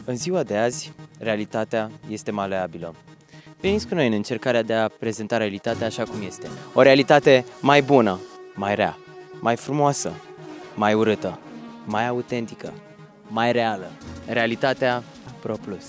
În ziua de azi, realitatea este maleabilă. Veniți cu noi în încercarea de a prezenta realitatea așa cum este. O realitate mai bună, mai rea, mai frumoasă, mai urâtă, mai autentică, mai reală. Realitatea Pro Plus.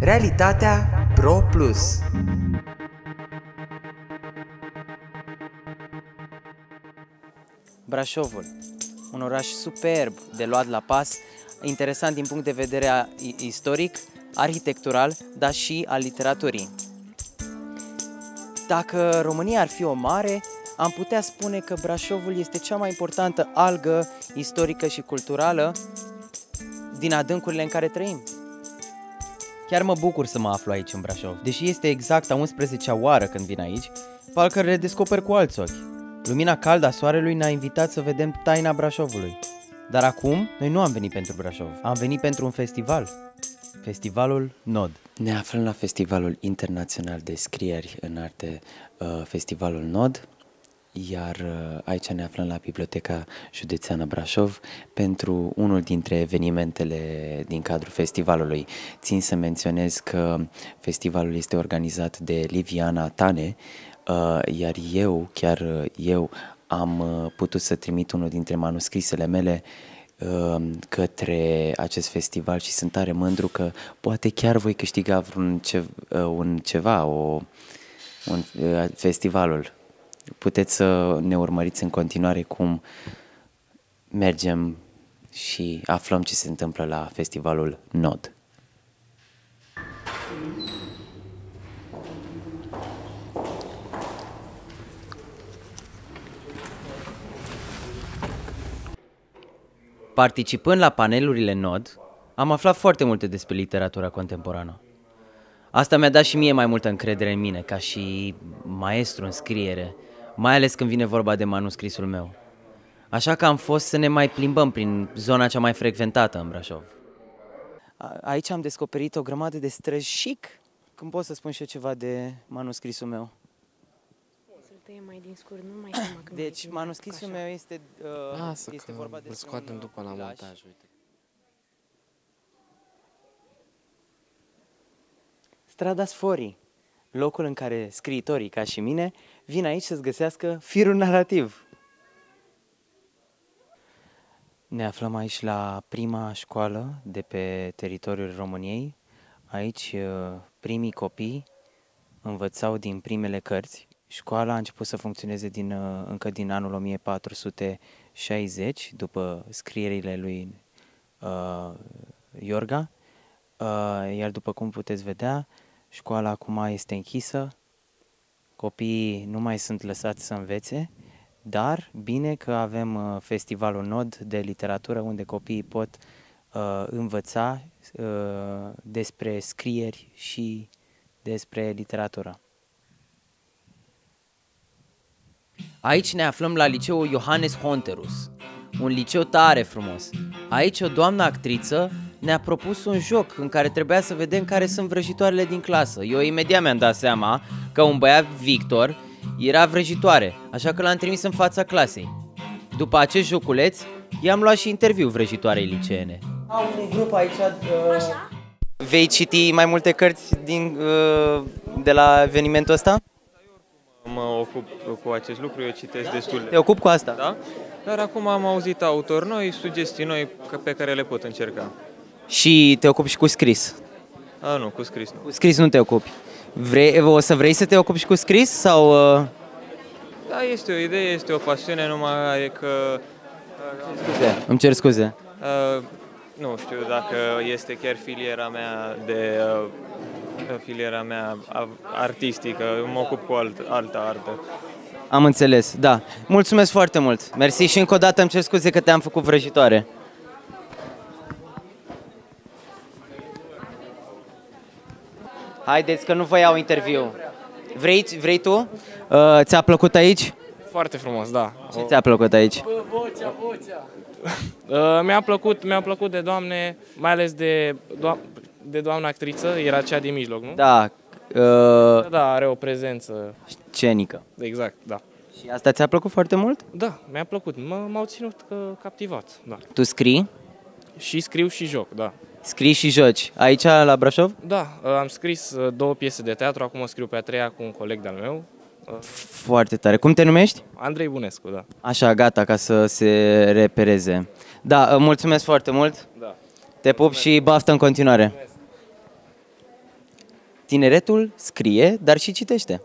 Realitatea Pro Plus. Brașovul, un oraș superb de luat la pas, interesant din punct de vedere istoric, arhitectural, dar și al literaturii. Dacă România ar fi o mare, am putea spune că Brașovul este cea mai importantă algă istorică și culturală din adâncurile în care trăim. Chiar mă bucur să mă aflu aici în Brașov, deși este exact a 11-a oară când vin aici, parcă le descoper cu alți ochi. Lumina caldă a soarelui ne-a invitat să vedem taina Brașovului. Dar acum, noi nu am venit pentru Brașov, am venit pentru un festival. Festivalul Nod. Ne aflăm la Festivalul Internațional de Scrieri în Arte, Festivalul Nod, iar aici ne aflăm la Biblioteca Județeană Brașov pentru unul dintre evenimentele din cadrul festivalului. Țin să menționez că festivalul este organizat de Liviana Tane, iar chiar eu, am putut să trimit unul dintre manuscrisele mele către acest festival și sunt tare mândru că poate chiar voi câștiga festivalul. Puteți să ne urmăriți în continuare cum mergem și aflăm ce se întâmplă la festivalul Nod. Participând la panelurile Nod, am aflat foarte multe despre literatura contemporană. Asta mi-a dat și mie mai multă încredere în mine, ca și maestru în scriere, mai ales când vine vorba de manuscrisul meu. Așa că am fost să ne mai plimbăm prin zona cea mai frecventată în Brașov. Aici am descoperit o grămadă de străzi chic, când pot să spun și eu ceva de manuscrisul meu. Să-l tăiem mai din scurt, nu mai seama când. Deci manuscrisul meu este vorba despre scoatem după la montaj, uite. Strada Sforii, locul în care scriitorii, ca și mine, vin aici să-ți găsească firul narrativ. Ne aflăm aici la prima școală de pe teritoriul României. Aici primii copii învățau din primele cărți. Școala a început să funcționeze încă din anul 1460, după scrierile lui Iorga. Iar după cum puteți vedea, școala acum este închisă, copiii nu mai sunt lăsați să învețe, dar bine că avem festivalul Nod de literatură unde copiii pot învăța despre scrieri și despre literatură. Aici ne aflăm la liceul Johannes Honterus, un liceu tare frumos. Aici o doamnă actriță ne-a propus un joc în care trebuia să vedem care sunt vrăjitoarele din clasă. Eu imediat mi-am dat seama că un băiat, Victor, era vrăjitoare, așa că l-am trimis în fața clasei. După acest joculeț, i-am luat și interviu vrăjitoarei liceene. Au un grup aici. Vei citi mai multe cărți de la evenimentul ăsta? Mă ocup cu acest lucru, eu citesc destul de... Te ocupi cu asta? Da? Dar acum am auzit autori noi, sugestii noi pe care le pot încerca. Și te ocupi și cu scris? Nu, cu scris nu. Cu scris nu te ocupi. O să vrei să te ocupi și cu scris sau... Da, este o idee, este o pasiune, numai că... Îmi cer scuze. Nu știu dacă este chiar filiera mea artistică, mă ocup cu altă artă. Am înțeles, da. Mulțumesc foarte mult. Mersi și încă o dată îmi cer scuze că te-am făcut vrăjitoare. Haideți că nu vă iau interviu. Vrei tu? Ți-a plăcut aici? Foarte frumos, da. Ce ți-a plăcut aici? Mi-a plăcut de doamne, mai ales de doamna actriță, era cea din mijloc, nu? Da. Da, are o prezență. Scenică. Exact, da. Și asta ți-a plăcut foarte mult? Da, mi-a plăcut, m-au ținut captivat, da. Tu scrii? Și scriu și joc, da. Scrii și joci. Aici, la Brașov? Da, am scris 2 piese de teatru, acum scriu pe a 3-a cu un coleg de-al meu. Foarte tare. Cum te numești? Andrei Bunescu, da. Așa, gata, ca să se repereze. Da, mulțumesc foarte mult. Da. Te pup și baftă în continuare. Tineretul scrie, dar și citește.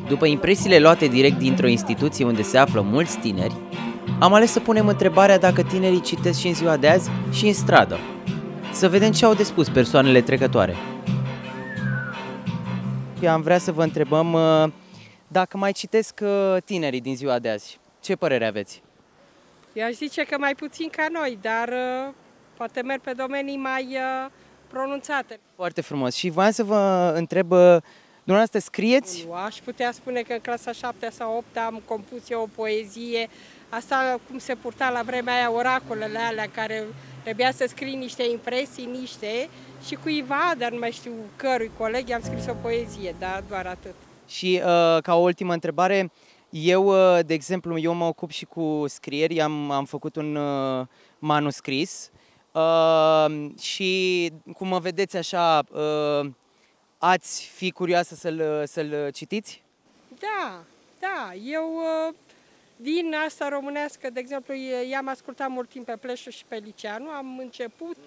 După impresiile luate direct dintr-o instituție unde se află mulți tineri, am ales să punem întrebarea dacă tinerii citesc și în ziua de azi și în stradă. Să vedem ce au de spus persoanele trecătoare. Am vrea să vă întrebăm dacă mai citesc tinerii din ziua de azi. Ce părere aveți? Eu aș zice că mai puțin ca noi, dar poate merg pe domenii mai pronunțate. Foarte frumos. Și voiam să vă întreb, dumneavoastră scrieți? Eu aș putea spune că în clasa 7 sau 8 am compus eu o poezie. Asta cum se purta la vremea aia, oracolele alea, care trebuia să scrii niște impresii, și cuiva, dar nu mai știu cărui coleg, i-am scris o poezie, dar doar atât. Și ca o ultimă întrebare, eu, de exemplu, eu mă ocup și cu scrieri, am făcut un manuscris și cum mă vedeți așa, ați fi curioasă să-l citiți? Da, eu din asta românească, de exemplu, i-am ascultat mult timp pe Pleșu și pe Liceanu, am început.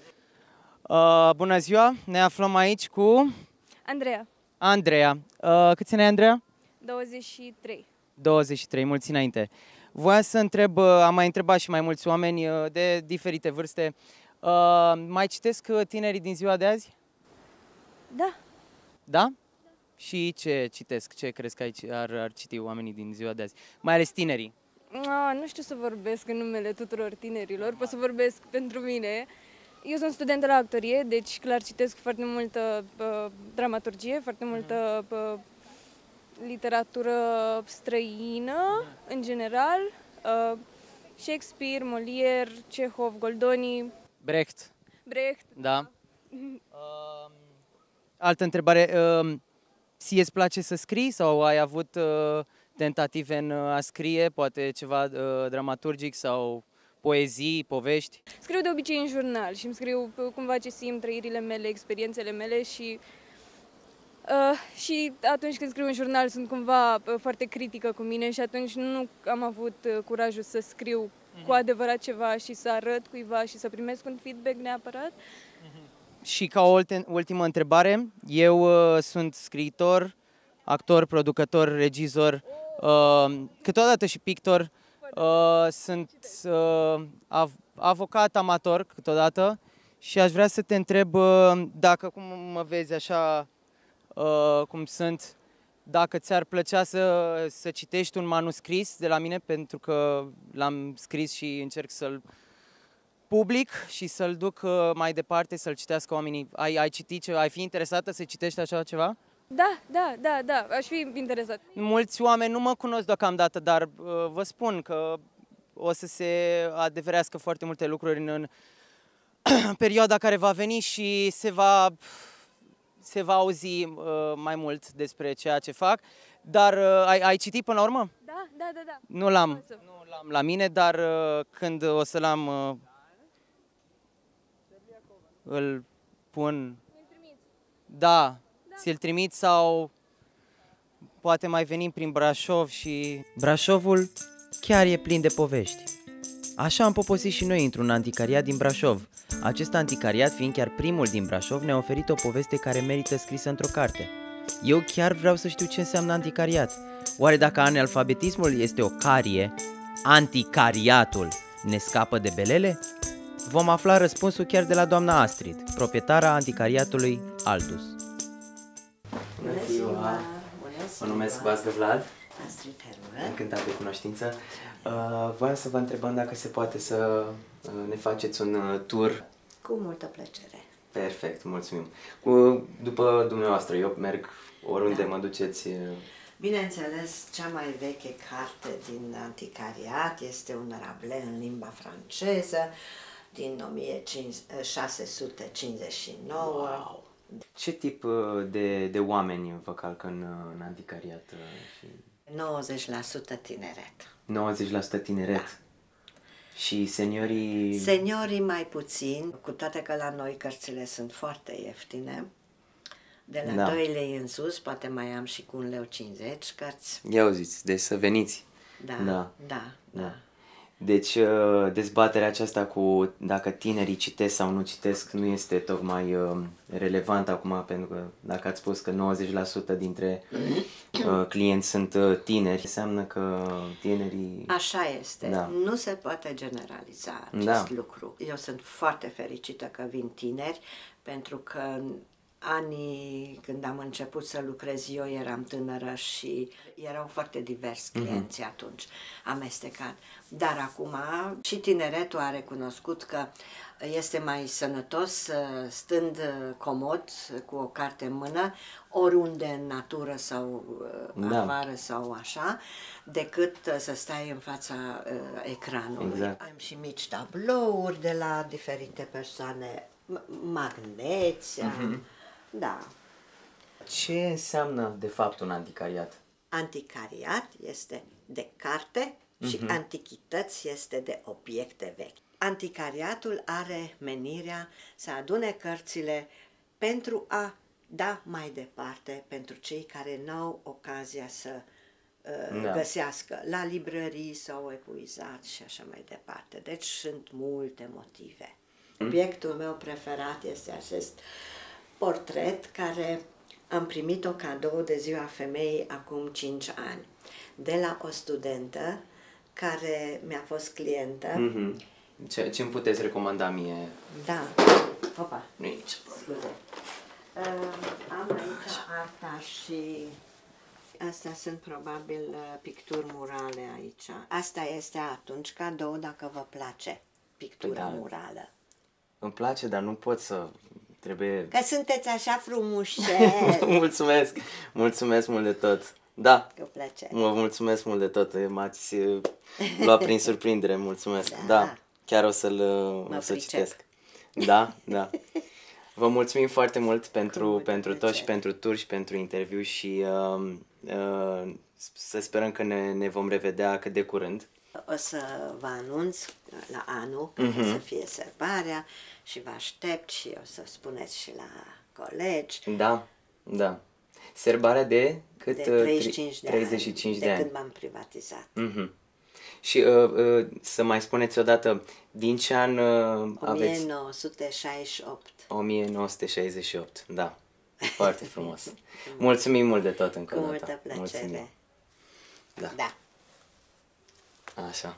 Bună ziua, ne aflăm aici cu Andreea. Câți ani ai, Andreea? 23. 23, mulți înainte. Voiam să întreb, am mai întrebat și mai mulți oameni de diferite vârste, mai citesc tinerii din ziua de azi? Da. Da? Și ce citesc? Ce crezi că ar citi oamenii din ziua de azi? Mai ales tinerii. Nu știu să vorbesc în numele tuturor tinerilor, pot să vorbesc pentru mine. Eu sunt studentă la actorie, deci clar citesc foarte multă dramaturgie, foarte multă literatură străină, în general. Shakespeare, Molière, Cehov, Goldoni. Brecht. Da. Altă întrebare. Ție îți place să scrii sau ai avut tentative în a scrie, poate ceva dramaturgic sau poezii, povești? Scriu de obicei în jurnal și îmi scriu cumva ce simt, trăirile mele, experiențele mele și atunci când scriu în jurnal sunt cumva foarte critică cu mine și atunci nu am avut curajul să scriu cu adevărat ceva și să arăt cuiva și să primesc un feedback neapărat. Și ca o ultimă întrebare, eu sunt scriitor, actor, producător, regizor, câteodată și pictor, sunt avocat amator câteodată și aș vrea să te întreb dacă, cum mă vezi așa cum sunt, dacă ți-ar plăcea să citești un manuscris de la mine, pentru că l-am scris și încerc să-l public și să-l duc mai departe, să-l citească oamenii. Ai citit, ai fi interesată să citești așa ceva? Da, aș fi interesat. Mulți oameni nu mă cunosc deocamdată, dar vă spun că o să se adeverească foarte multe lucruri în perioada care va veni și se va auzi mai mult despre ceea ce fac. Dar ai citit până la urmă? Da. Nu l-am la mine, dar când o să l-am, îl pun. Da, ți-l trimit sau poate mai venim prin Brașov și... Brașovul chiar e plin de povești. Așa am poposit și noi într-un anticariat din Brașov. Acest anticariat, fiind chiar primul din Brașov, ne-a oferit o poveste care merită scrisă într-o carte. Eu chiar vreau să știu ce înseamnă anticariat. Oare dacă analfabetismul este o carie, anticariatul ne scapă de belele? Vom afla răspunsul chiar de la doamna Astrid, proprietara anticariatului Aldus. Bună ziua! Mă numesc Vască Vlad. Astrid Hermel. Încântat de cunoștință. Voiam să vă întrebăm dacă se poate să ne faceți un tur. Cu multă plăcere. Perfect, mulțumim. După dumneavoastră, eu merg oriunde mă duceți. Bineînțeles, cea mai veche carte din anticariat este un Rabelais în limba franceză din 1659. Wow. Ce tip de oameni vă calcă în anticariat? 90% tineret. 90% tineret? Da. Și seniorii? Seniorii mai puțin, cu toate că la noi cărțile sunt foarte ieftine. De la 2 lei în sus, poate mai am și cu 1,50 lei cărți. Ia auziți, deci să veniți. Da. Deci dezbaterea aceasta cu dacă tinerii citesc sau nu citesc nu este tocmai relevant acum, pentru că dacă ați spus că 90% dintre clienți sunt tineri, înseamnă că tinerii... Așa este. Da. Nu se poate generaliza acest lucru. Eu sunt foarte fericită că vin tineri, pentru că anii când am început să lucrez eu eram tânără și erau foarte diversi clienții atunci, amestecat. Dar acum și tineretul a recunoscut că este mai sănătos stând comod cu o carte în mână, oriunde în natură sau afară sau așa, decât să stai în fața ecranului. Exact. Am și mici tablouri de la diferite persoane, magneți. Da. Ce înseamnă de fapt un anticariat? Anticariat este de carte și antichități este de obiecte vechi. Anticariatul are menirea să adune cărțile pentru a da mai departe pentru cei care n-au ocazia să găsească la librării sau epuizat și așa mai departe. Deci sunt multe motive. Obiectul meu preferat este acest portret care am primit-o cadou de ziua femeii acum 5 ani de la o studentă care mi-a fost clientă. Ce îmi puteți recomanda mie? Da. Opa. Nu e nicio problemă. Am aici arta și astea sunt probabil picturi murale aici. Asta este atunci cadou dacă vă place pictura murală. Îmi place, dar nu pot să... Trebuie... Că sunteți așa frumușel. Mulțumesc! Mulțumesc mult de tot! Da! Cu plăcere! Mă mulțumesc mult de tot! M-ați luat prin surprindere, mulțumesc! Da! Chiar o să citesc. Da. Vă mulțumim foarte mult pentru tot și pentru tur și pentru interviu și să sperăm că ne vom revedea cât de curând. O să vă anunț la anul când o să fie sărbarea și vă aștept și o să spuneți și la colegi. Da. Serbarea de cât? De 35 de 35 ani, de când m-am privatizat. Și să mai spuneți odată, din ce an aveți? 1968. 1968, da. Foarte frumos. Mulțumim mult de tot încă o dată. Cu multă plăcere. Mulțumim. Da. Așa.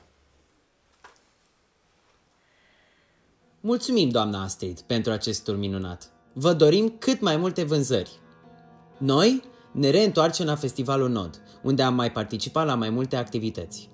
Mulțumim, doamna Astrid, pentru acest tur minunat. Vă dorim cât mai multe vânzări. Noi ne reîntoarcem la Festivalul Nod, unde am mai participat la mai multe activități.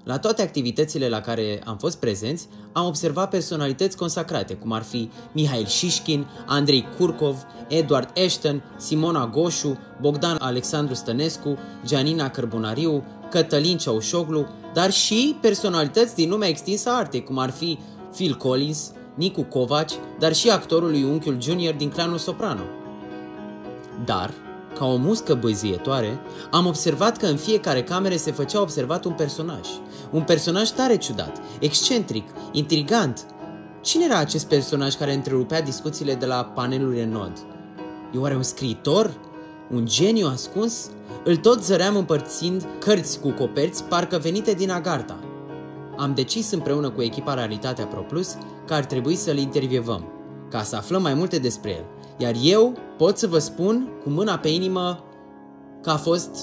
La toate activitățile la care am fost prezenți, am observat personalități consacrate, cum ar fi Mihail Șișkin, Andrei Curcov, Edward Ashton, Simona Goșu, Bogdan Alexandru Stănescu, Gianina Cărbunariu, Cătălin Ceaușoglu, dar și personalități din lumea extinsă a artei, cum ar fi Phil Collins, Nicu Covaci, dar și actorul lui Unchiul Junior din Clanul Soprano. Dar, ca o muscă băzietoare, am observat că în fiecare cameră se făcea observat un personaj. Un personaj tare ciudat, excentric, intrigant. Cine era acest personaj care întrerupea discuțiile de la panelurile Nod? E oare un scriitor? Un geniu ascuns? Îl tot zăream împărțind cărți cu coperți, parcă venite din Agartha. Am decis împreună cu echipa Realitatea Pro Plus că ar trebui să-l intervievăm, ca să aflăm mai multe despre el. Iar eu pot să vă spun cu mâna pe inimă că a fost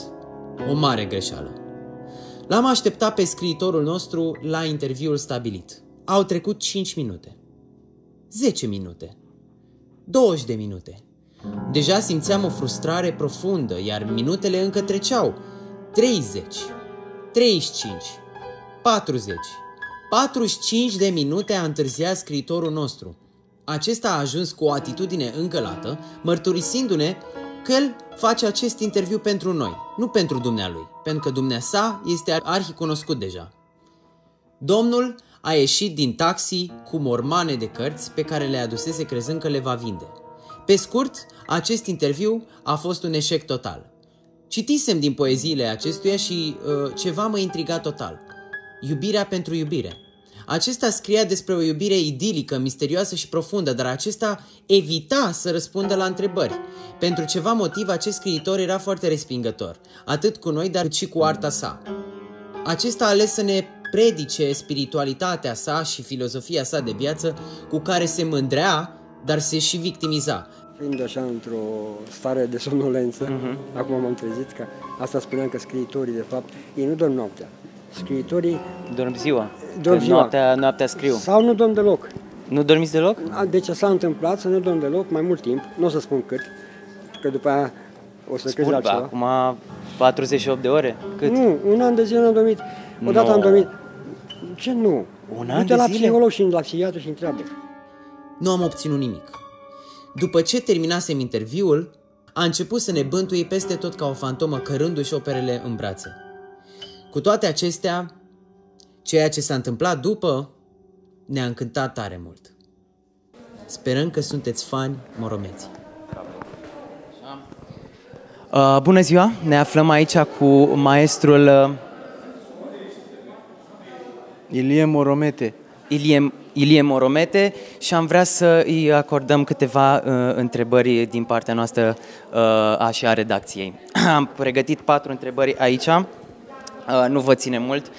o mare greșeală. L-am așteptat pe scriitorul nostru la interviul stabilit. Au trecut 5 minute, 10 minute, 20 de minute. Deja simțeam o frustrare profundă, iar minutele încă treceau. 30, 35, 40, 45 de minute a întârziat scriitorul nostru. Acesta a ajuns cu o atitudine încălată, mărturisindu-ne că el face acest interviu pentru noi, nu pentru dumnealui, pentru că dumneasa este arhicunoscut deja. Domnul a ieșit din taxi cu mormane de cărți pe care le adusese crezând că le va vinde. Pe scurt, acest interviu a fost un eșec total. Citisem din poeziile acestuia și ceva mă intriga total. Iubirea pentru iubire. Acesta scria despre o iubire idilică, misterioasă și profundă, dar acesta evita să răspundă la întrebări. Pentru ceva motiv, acest scriitor era foarte respingător, atât cu noi, dar și cu arta sa. Acesta a ales să ne predice spiritualitatea sa și filozofia sa de viață, cu care se mândrea, dar se și victimiza. Fiind așa într-o stare de somnolență, acum m-am trezit, că asta spuneam că scriitorii, de fapt, ei nu dorm noaptea. Scriitorii Dorm ziua. dorm ziua. Noaptea scriu. Sau nu dorm deloc. Nu dormiți deloc? Deci s-a întâmplat să nu dorm deloc mai mult timp, nu o să spun cât, că după aia o să crezi altceva. Acum 48 de ore? Cât? Nu, un an de zile n-am dormit. Odată am dormit. Ce nu? Un an de de la zile? psiholog și la psihiatru și întreabă. Nu am obținut nimic. După ce terminasem interviul, a început să ne bântuie peste tot ca o fantomă, cărându-și operele în brațe. Cu toate acestea, ceea ce s-a întâmplat după ne-a încântat tare mult. Sperăm că sunteți fani moromeți. Bună ziua! Ne aflăm aici cu maestrul Ilie Moromete. Ilie Moromete și am vrea să îi acordăm câteva întrebări din partea noastră și a redacției. Am pregătit 4 întrebări aici, nu vă ține mult.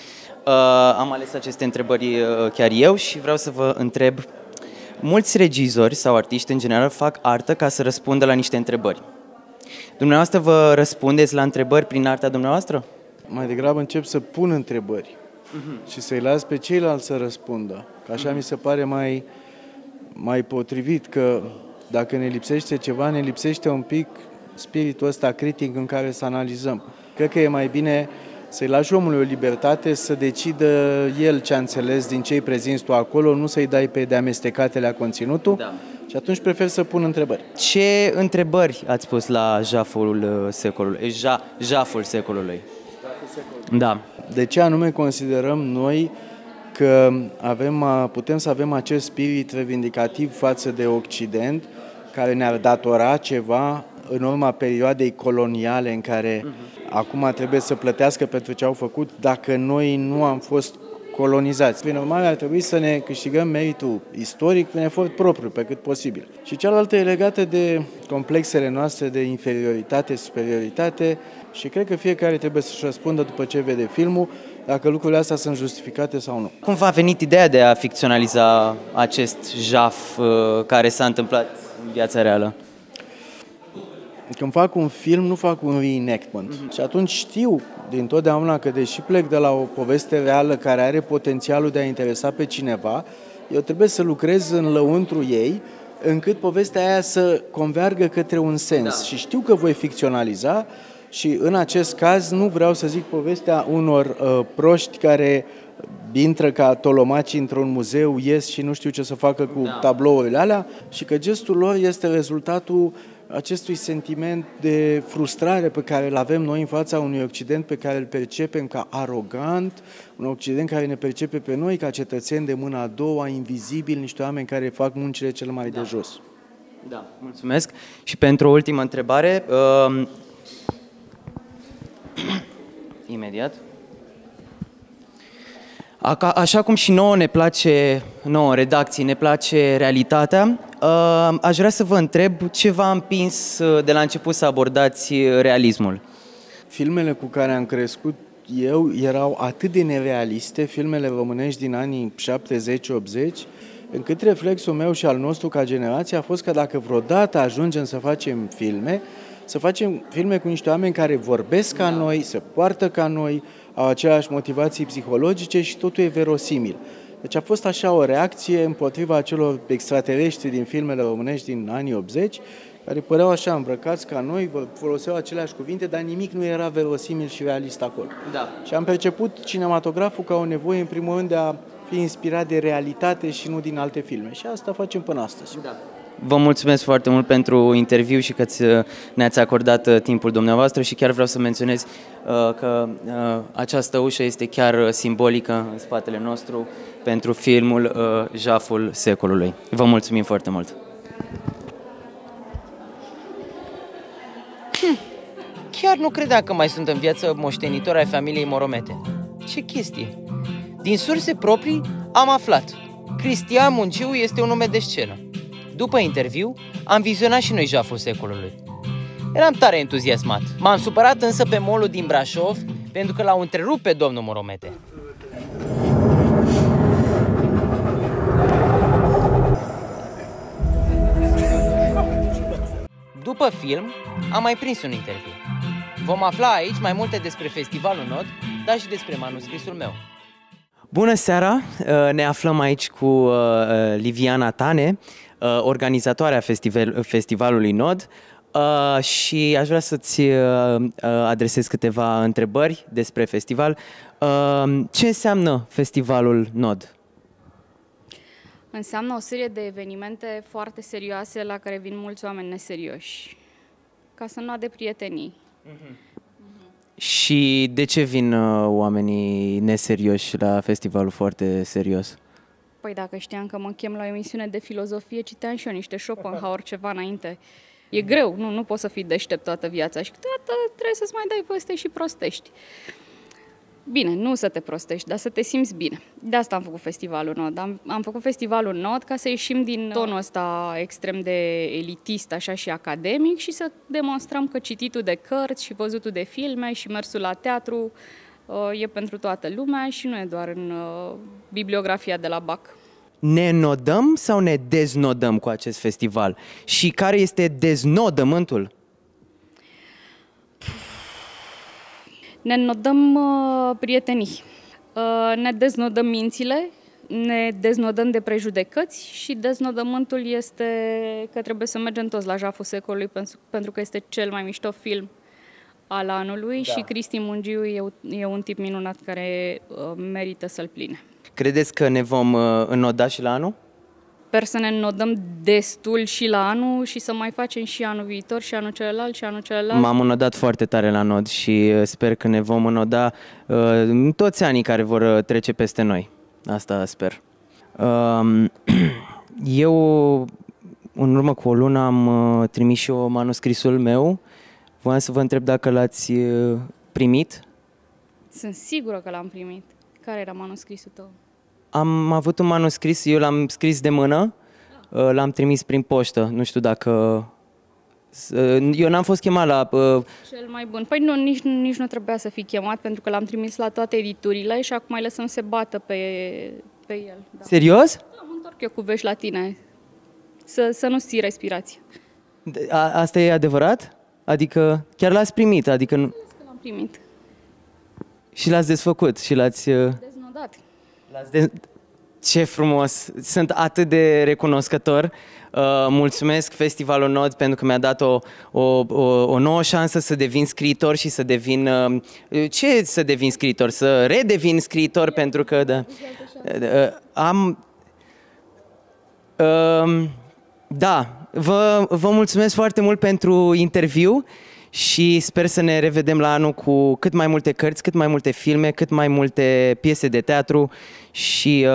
Am ales aceste întrebări chiar eu și vreau să vă întreb. Mulți regizori sau artiști în general fac artă ca să răspundă la niște întrebări. Dumneavoastră vă răspundeți la întrebări prin arta dumneavoastră? Mai degrabă încep să pun întrebări și să-i las pe ceilalți să răspundă. Că așa mi se pare mai potrivit, că dacă ne lipsește ceva, ne lipsește un pic spiritul ăsta critic în care să analizăm. Cred că e mai bine să-i lași omului o libertate să decidă el ce a înțeles din ce-i prezinți tu acolo, nu să-i dai pe de-amestecatele a conținutul. Da. Și atunci prefer să pun întrebări. Ce întrebări ați pus la jaful secolului? Jaful secolului. Da. De ce anume considerăm noi că putem să avem acest spirit reivindicativ față de Occident, care ne-ar datora ceva în urma perioadei coloniale în care acum trebuie să plătească pentru ce au făcut dacă noi nu am fost colonizați. Prin urmare, ar trebui să ne câștigăm meritul istoric prin efort propriu, pe cât posibil. Și cealaltă e legată de complexele noastre de inferioritate, superioritate și cred că fiecare trebuie să-și răspundă după ce vede filmul, dacă lucrurile astea sunt justificate sau nu. Cum v-a venit ideea de a ficționaliza acest jaf care s-a întâmplat în viața reală? Când fac un film, nu fac un reenactment. Și atunci știu dintotdeauna că, deși plec de la o poveste reală care are potențialul de a interesa pe cineva, eu trebuie să lucrez în lăuntru ei, încât povestea aia să convergă către un sens. Da. Și știu că voi ficționaliza și în acest caz nu vreau să zic povestea unor proști care intră ca tolomaci într-un muzeu, ies și nu știu ce să facă cu tablourile alea și că gestul lor este rezultatul acestui sentiment de frustrare pe care îl avem noi în fața unui Occident pe care îl percepem ca arogant, un Occident care ne percepe pe noi ca cetățeni de mâna a doua, invizibili, niște oameni care fac muncile cel mai de jos. Da, mulțumesc. Și pentru o ultimă întrebare, imediat. Așa cum și nouă ne place, nouă redacții, ne place realitatea, aș vrea să vă întreb ce v-a împins de la început să abordați realismul. Filmele cu care am crescut eu erau atât de nerealiste, filmele românești din anii 70-80, încât reflexul meu și al nostru ca generație a fost că dacă vreodată ajungem să facem filme, să facem filme cu niște oameni care vorbesc ca noi, se poartă ca noi, au aceleași motivații psihologice și totul e verosimil. Deci a fost așa o reacție împotriva acelor extraterestri din filmele românești din anii 80, care păreau așa îmbrăcați ca noi, foloseau aceleași cuvinte, dar nimic nu era verosimil și realist acolo. Da. Și am perceput cinematograful ca o nevoie, în primul rând, de a fi inspirat de realitate și nu din alte filme. Și asta facem până astăzi. Da. Vă mulțumesc foarte mult pentru interviu și că ne-ați acordat timpul dumneavoastră și chiar vreau să menționez că această ușă este chiar simbolică în spatele nostru pentru filmul Jaful secolului. Vă mulțumim foarte mult! Chiar nu credeam că mai sunt în viață moștenitori ai familiei Moromete. Ce chestie! Din surse proprii am aflat. Cristian Munciu este un nume de scenă. După interviu, am vizionat și noi Jaful secolului. Eram tare entuziasmat. M-am supărat însă pe molul din Brașov pentru că l-au întrerupt pe domnul Moromete. După film, am mai prins un interviu. Vom afla aici mai multe despre Festivalul Nod, dar și despre manuscrisul meu. Bună seara! Ne aflăm aici cu Liviana Tane, organizatoarea Festivalului Nod, și aș vrea să-ți adresez câteva întrebări despre festival. Ce înseamnă Festivalul Nod? Înseamnă o serie de evenimente foarte serioase la care vin mulți oameni neserioși, ca să nu ade prietenii. Și de ce vin oamenii neserioși la festivalul foarte serios? Păi dacă știam că mă chem la o emisiune de filozofie, citeam și eu niște Schopenhauer ceva înainte. E greu, nu poți să fii deștept toată viața și câteodată trebuie să-ți mai dai peste și prostești. Bine, nu să te prostești, dar să te simți bine. De asta am făcut Festivalul Nod. Am făcut Festivalul Nod ca să ieșim din tonul ăsta extrem de elitist așa și academic și să demonstrăm că cititul de cărți și văzutul de filme și mersul la teatru e pentru toată lumea și nu e doar în bibliografia de la BAC. Ne nodăm sau ne deznodăm cu acest festival? Și care este deznodământul? Ne nodăm prietenii, ne deznodăm mințile, ne deznodăm de prejudecăți și deznodământul este că trebuie să mergem toți la Jaful secolului pentru că este cel mai mișto film al anului și Cristi Mungiu e un tip minunat care merită să-l pline. Credeți că ne vom înnoda și la anul? Sper să ne înnodăm destul și la anul și să mai facem și anul viitor și anul celălalt și anul celălalt. M-am înnodat foarte tare la nod și sper că ne vom înnoda în toți anii care vor trece peste noi. Asta sper. Eu, în urmă cu o lună, am trimis și eu manuscrisul meu. Voiam să vă întreb dacă l-ați primit. Sunt sigură că l-am primit. Care era manuscrisul tău? Am avut un manuscris, eu l-am scris de mână, l-am trimis prin poștă. Nu știu dacă... Eu n-am fost chemat la... Cel mai bun. Păi nu, nici nu trebuia să fii chemat, pentru că l-am trimis la toate editurile și acum mai lăsăm să bată pe el. Da. Serios? Da, mă întorc eu cu vești la tine. Să nu ții respirație. Asta e adevărat? Adică chiar l-ați primit? Adică nu... L-am primit. Și l-ați desfăcut și l-ați... Deznodat. Ce frumos! Sunt atât de recunoscător. Mulțumesc Festivalul Nod pentru că mi-a dat o nouă șansă să devin scriitor și să devin... Ce să devin scriitor? Să redevin scriitor pentru că... Vă mulțumesc foarte mult pentru interviu și sper să ne revedem la anul cu cât mai multe cărți, cât mai multe filme, cât mai multe piese de teatru și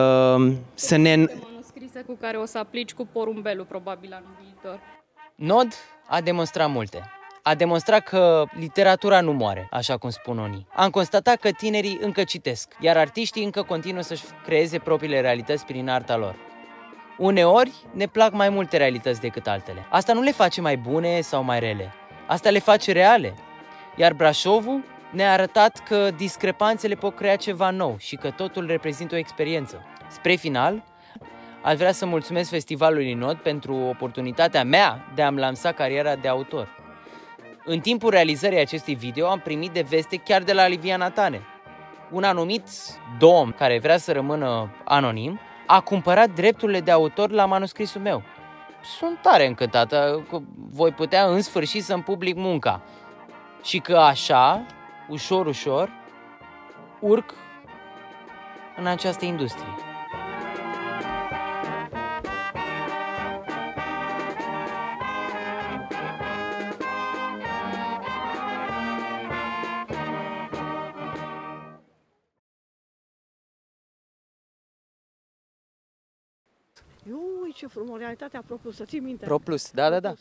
să ne... manuscrise cu care o să aplici cu porumbelul probabil anul viitor. Nod a demonstrat multe. A demonstrat că literatura nu moare, așa cum spun unii. Am constatat că tinerii încă citesc, iar artiștii încă continuă să-și creeze propriile realități prin arta lor. Uneori ne plac mai multe realități decât altele. Asta nu le face mai bune sau mai rele. Asta le face reale. Iar Brașovul ne-a arătat că discrepanțele pot crea ceva nou și că totul reprezintă o experiență. Spre final, aș vrea să mulțumesc Festivalului Nod pentru oportunitatea mea de a-mi lansa cariera de autor. În timpul realizării acestui video am primit de veste chiar de la Liviana Tane. Un anumit domn care vrea să rămână anonim a cumpărat drepturile de autor la manuscrisul meu. sunt tare încântată că voi putea în sfârșit să-mi public munca și că așa, ușor, ușor, urc în această industrie. Ce frumos, realitatea ProPlus, să ții minte. ProPlus, da.